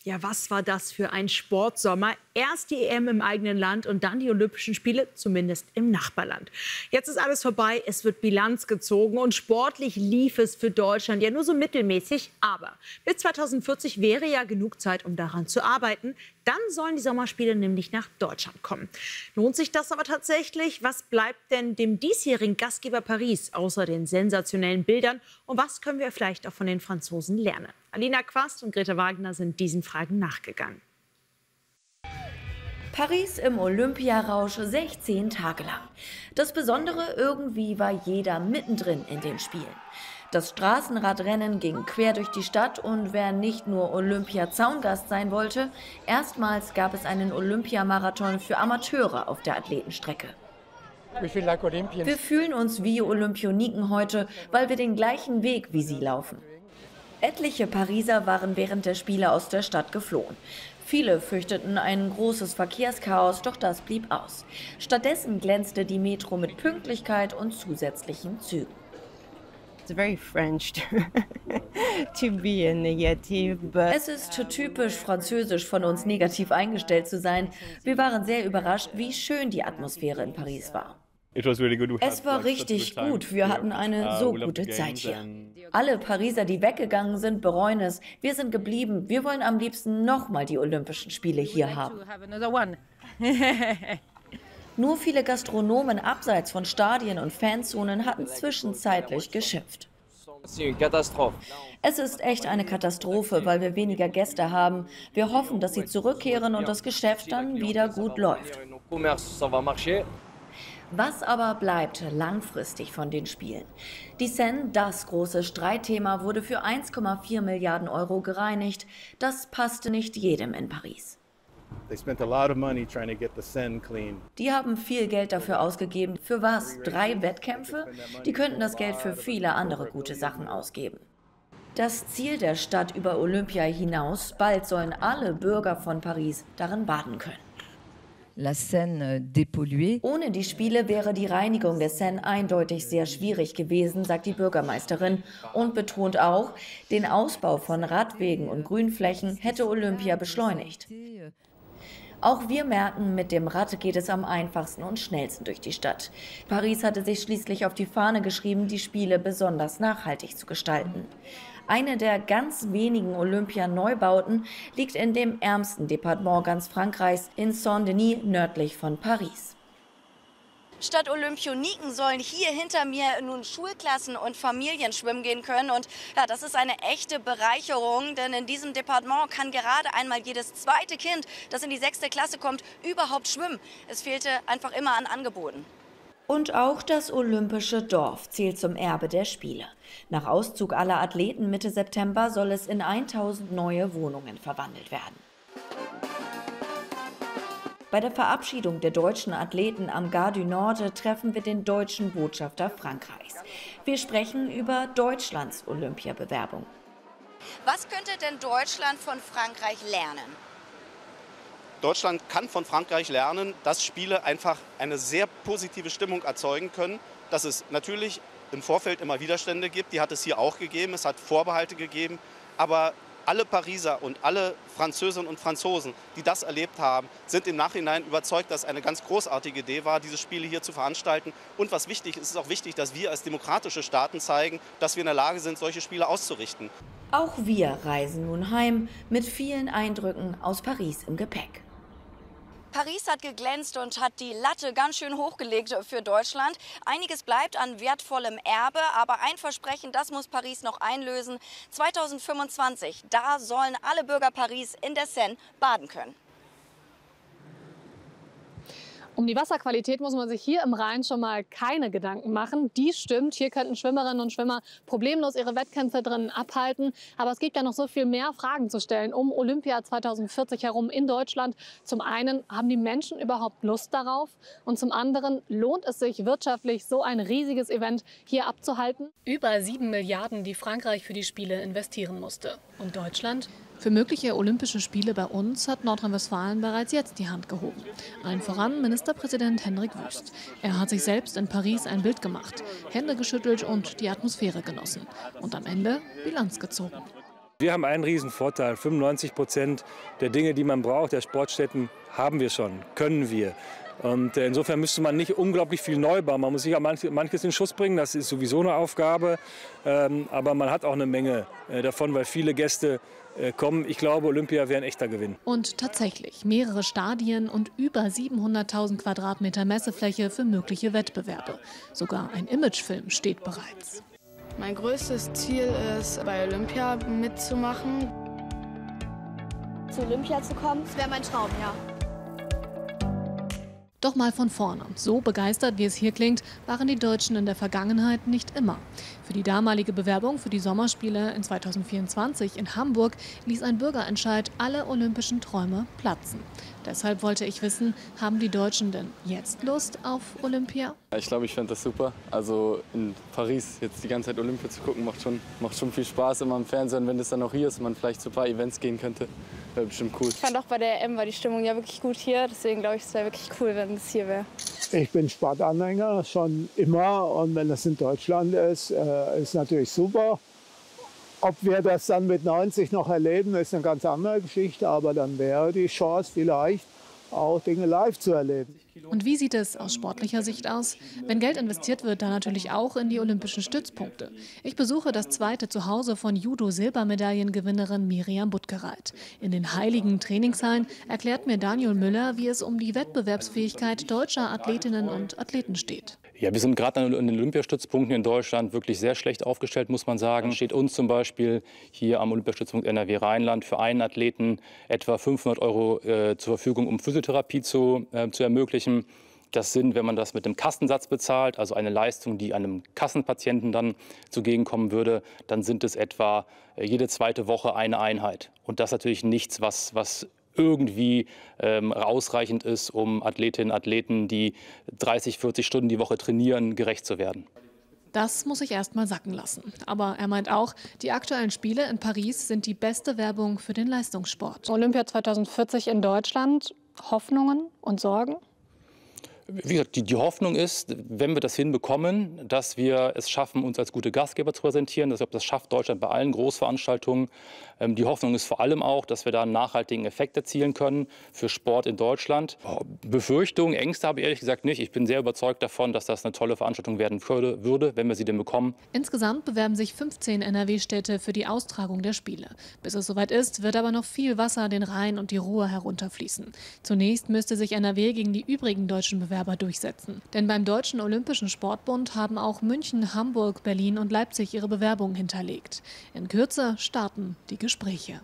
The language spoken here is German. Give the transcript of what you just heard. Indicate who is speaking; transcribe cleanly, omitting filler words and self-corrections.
Speaker 1: Ja, was war das für ein Sportsommer? Erst die EM im eigenen Land und dann die Olympischen Spiele, zumindest im Nachbarland. Jetzt ist alles vorbei, es wird Bilanz gezogen und sportlich lief es für Deutschland ja nur so mittelmäßig. Aber bis 2040 wäre ja genug Zeit, um daran zu arbeiten. Dann sollen die Sommerspiele nämlich nach Deutschland kommen. Lohnt sich das aber tatsächlich? Was bleibt denn dem diesjährigen Gastgeber Paris außer den sensationellen Bildern? Und was können wir vielleicht auch von den Franzosen lernen? Alina Quast und Grete Wagner sind diesen Fragen nachgegangen.
Speaker 2: Paris im Olympiarausch 16 Tage lang. Das Besondere, irgendwie war jeder mittendrin in den Spielen. Das Straßenradrennen ging quer durch die Stadt und wer nicht nur Olympia-Zaungast sein wollte, erstmals gab es einen Olympiamarathon für Amateure auf der Athletenstrecke. Wir fühlen uns wie Olympioniken heute, weil wir den gleichen Weg wie sie laufen. Etliche Pariser waren während der Spiele aus der Stadt geflohen. Viele fürchteten ein großes Verkehrschaos, doch das blieb aus. Stattdessen glänzte die Metro mit Pünktlichkeit und zusätzlichen Zügen. Es ist typisch französisch von uns, negativ eingestellt zu sein. Wir waren sehr überrascht, wie schön die Atmosphäre in Paris war. Es war richtig gut. Wir hatten eine so gute Zeit hier. Alle Pariser, die weggegangen sind, bereuen es. Wir sind geblieben. Wir wollen am liebsten nochmal die Olympischen Spiele hier haben. Nur viele Gastronomen abseits von Stadien und Fanzonen hatten zwischenzeitlich geschimpft. Es ist echt eine Katastrophe, weil wir weniger Gäste haben. Wir hoffen, dass sie zurückkehren und das Geschäft dann wieder gut läuft. Was aber bleibt langfristig von den Spielen? Die Seine, das große Streitthema, wurde für 1,4 Milliarden Euro gereinigt. Das passte nicht jedem in Paris. Die haben viel Geld dafür ausgegeben. Für was? 3 Wettkämpfe? Die könnten das Geld für viele andere gute Sachen ausgeben. Das Ziel der Stadt über Olympia hinaus, bald sollen alle Bürger von Paris darin baden können. Ohne die Spiele wäre die Reinigung der Seine eindeutig sehr schwierig gewesen, sagt die Bürgermeisterin und betont auch, den Ausbau von Radwegen und Grünflächen hätte Olympia beschleunigt. Auch wir merken, mit dem Rad geht es am einfachsten und schnellsten durch die Stadt. Paris hatte sich schließlich auf die Fahne geschrieben, die Spiele besonders nachhaltig zu gestalten. Eine der ganz wenigen Olympia-Neubauten liegt in dem ärmsten Departement ganz Frankreichs, in Saint-Denis, nördlich von Paris. Statt Olympioniken sollen hier hinter mir nun Schulklassen und Familien schwimmen gehen können. Und ja, das ist eine echte Bereicherung, denn in diesem Departement kann gerade einmal jedes zweite Kind, das in die 6. Klasse kommt, überhaupt schwimmen. Es fehlte einfach immer an Angeboten. Und auch das Olympische Dorf zählt zum Erbe der Spiele. Nach Auszug aller Athleten Mitte September soll es in 1000 neue Wohnungen verwandelt werden. Bei der Verabschiedung der deutschen Athleten am Gare du Nord treffen wir den deutschen Botschafter Frankreichs. Wir sprechen über Deutschlands Olympiabewerbung. Was könnte denn Deutschland von Frankreich lernen?
Speaker 3: Deutschland kann von Frankreich lernen, dass Spiele einfach eine sehr positive Stimmung erzeugen können. Dass es natürlich im Vorfeld immer Widerstände gibt, die hat es hier auch gegeben, es hat Vorbehalte gegeben. Aber alle Pariser und alle Französinnen und Franzosen, die das erlebt haben, sind im Nachhinein überzeugt, dass es eine ganz großartige Idee war, diese Spiele hier zu veranstalten. Und was wichtig ist, es ist auch wichtig, dass wir als demokratische Staaten zeigen, dass wir in der Lage sind, solche Spiele auszurichten.
Speaker 2: Auch wir reisen nun heim mit vielen Eindrücken aus Paris im Gepäck. Paris hat geglänzt und hat die Latte ganz schön hochgelegt für Deutschland. Einiges bleibt an wertvollem Erbe, aber ein Versprechen, das muss Paris noch einlösen. 2025, da sollen alle Bürger Paris in der Seine baden können.
Speaker 4: Um die Wasserqualität muss man sich hier im Rhein schon mal keine Gedanken machen. Die stimmt. Hier könnten Schwimmerinnen und Schwimmer problemlos ihre Wettkämpfe drinnen abhalten. Aber es gibt ja noch so viel mehr Fragen zu stellen um Olympia 2040 herum in Deutschland. Zum einen, haben die Menschen überhaupt Lust darauf? Und zum anderen, lohnt es sich wirtschaftlich, so ein riesiges Event hier abzuhalten? Über 7 Milliarden, die Frankreich für die Spiele investieren musste. Und Deutschland? Für mögliche Olympische Spiele bei uns hat Nordrhein-Westfalen bereits jetzt die Hand gehoben. Allen voran Ministerpräsident Hendrik Wüst. Er hat sich selbst in Paris ein Bild gemacht, Hände geschüttelt und die Atmosphäre genossen. Und am Ende Bilanz gezogen.
Speaker 5: Wir haben einen riesen Vorteil. 95% der Dinge, die man braucht, der Sportstätten, haben wir schon, können wir. Und insofern müsste man nicht unglaublich viel neu bauen. Man muss sich auch manches in Schuss bringen, das ist sowieso eine Aufgabe. Aber man hat auch eine Menge davon, weil viele Gäste kommen. Ich glaube, Olympia wäre ein echter Gewinn.
Speaker 4: Und tatsächlich mehrere Stadien und über 700.000 Quadratmeter Messefläche für mögliche Wettbewerbe. Sogar ein Imagefilm steht bereits.
Speaker 6: Mein größtes Ziel ist, bei Olympia mitzumachen.
Speaker 7: Zu Olympia zu kommen, das wäre mein Traum, ja.
Speaker 4: Doch mal von vorne. So begeistert, wie es hier klingt, waren die Deutschen in der Vergangenheit nicht immer. Für die damalige Bewerbung für die Sommerspiele in 2024 in Hamburg ließ ein Bürgerentscheid alle olympischen Träume platzen. Deshalb wollte ich wissen, haben die Deutschen denn jetzt Lust auf Olympia?
Speaker 8: Ich glaube, ich fände das super. Also in Paris jetzt die ganze Zeit Olympia zu gucken, macht schon viel Spaß immer im Fernsehen. Wenn das dann auch hier ist und man vielleicht zu ein paar Events gehen könnte, wäre bestimmt cool.
Speaker 7: Ich fand auch bei der EM war die Stimmung ja wirklich gut hier. Deswegen glaube ich, es wäre wirklich cool, wenn es hier wäre.
Speaker 9: Ich bin Sportanhänger schon immer und wenn das in Deutschland ist, ist natürlich super. Ob wir das dann mit 90 noch erleben, ist eine ganz andere Geschichte, aber dann wäre die Chance vielleicht auch Dinge live zu erleben.
Speaker 4: Und wie sieht es aus sportlicher Sicht aus? Wenn Geld investiert wird, dann natürlich auch in die olympischen Stützpunkte. Ich besuche das zweite Zuhause von Judo-Silbermedaillengewinnerin Miriam Buttgereit. In den heiligen Trainingshallen erklärt mir Daniel Müller, wie es um die Wettbewerbsfähigkeit deutscher Athletinnen und Athleten steht.
Speaker 10: Ja, wir sind gerade an den Olympiastützpunkten in Deutschland wirklich sehr schlecht aufgestellt, muss man sagen. Steht uns zum Beispiel hier am Olympiastützpunkt NRW Rheinland für einen Athleten etwa 500 € zur Verfügung, um Physiotherapie zu ermöglichen. Das sind, wenn man das mit dem Kassensatz bezahlt, also eine Leistung, die einem Kassenpatienten dann zugegenkommen würde, dann sind es etwa jede zweite Woche eine Einheit. Und das ist natürlich nichts, was irgendwie ausreichend ist, um Athletinnen und Athleten, die 30, 40 Stunden die Woche trainieren, gerecht zu werden.
Speaker 4: Das muss ich erst mal sacken lassen. Aber er meint auch, die aktuellen Spiele in Paris sind die beste Werbung für den Leistungssport.
Speaker 11: Olympia 2040 in Deutschland, Hoffnungen und Sorgen?
Speaker 10: Wie gesagt, die Hoffnung ist, wenn wir das hinbekommen, dass wir es schaffen, uns als gute Gastgeber zu präsentieren, dass wir das schafft, Deutschland bei allen Großveranstaltungen. Die Hoffnung ist vor allem auch, dass wir da einen nachhaltigen Effekt erzielen können für Sport in Deutschland. Befürchtungen, Ängste habe ich ehrlich gesagt nicht. Ich bin sehr überzeugt davon, dass das eine tolle Veranstaltung werden würde, wenn wir sie denn bekommen.
Speaker 4: Insgesamt bewerben sich 15 NRW-Städte für die Austragung der Spiele. Bis es soweit ist, wird aber noch viel Wasser den Rhein und die Ruhr herunterfließen. Zunächst müsste sich NRW gegen die übrigen deutschen Bewerber durchsetzen. Denn beim Deutschen Olympischen Sportbund haben auch München, Hamburg, Berlin und Leipzig ihre Bewerbungen hinterlegt. In Kürze starten die Gespräche.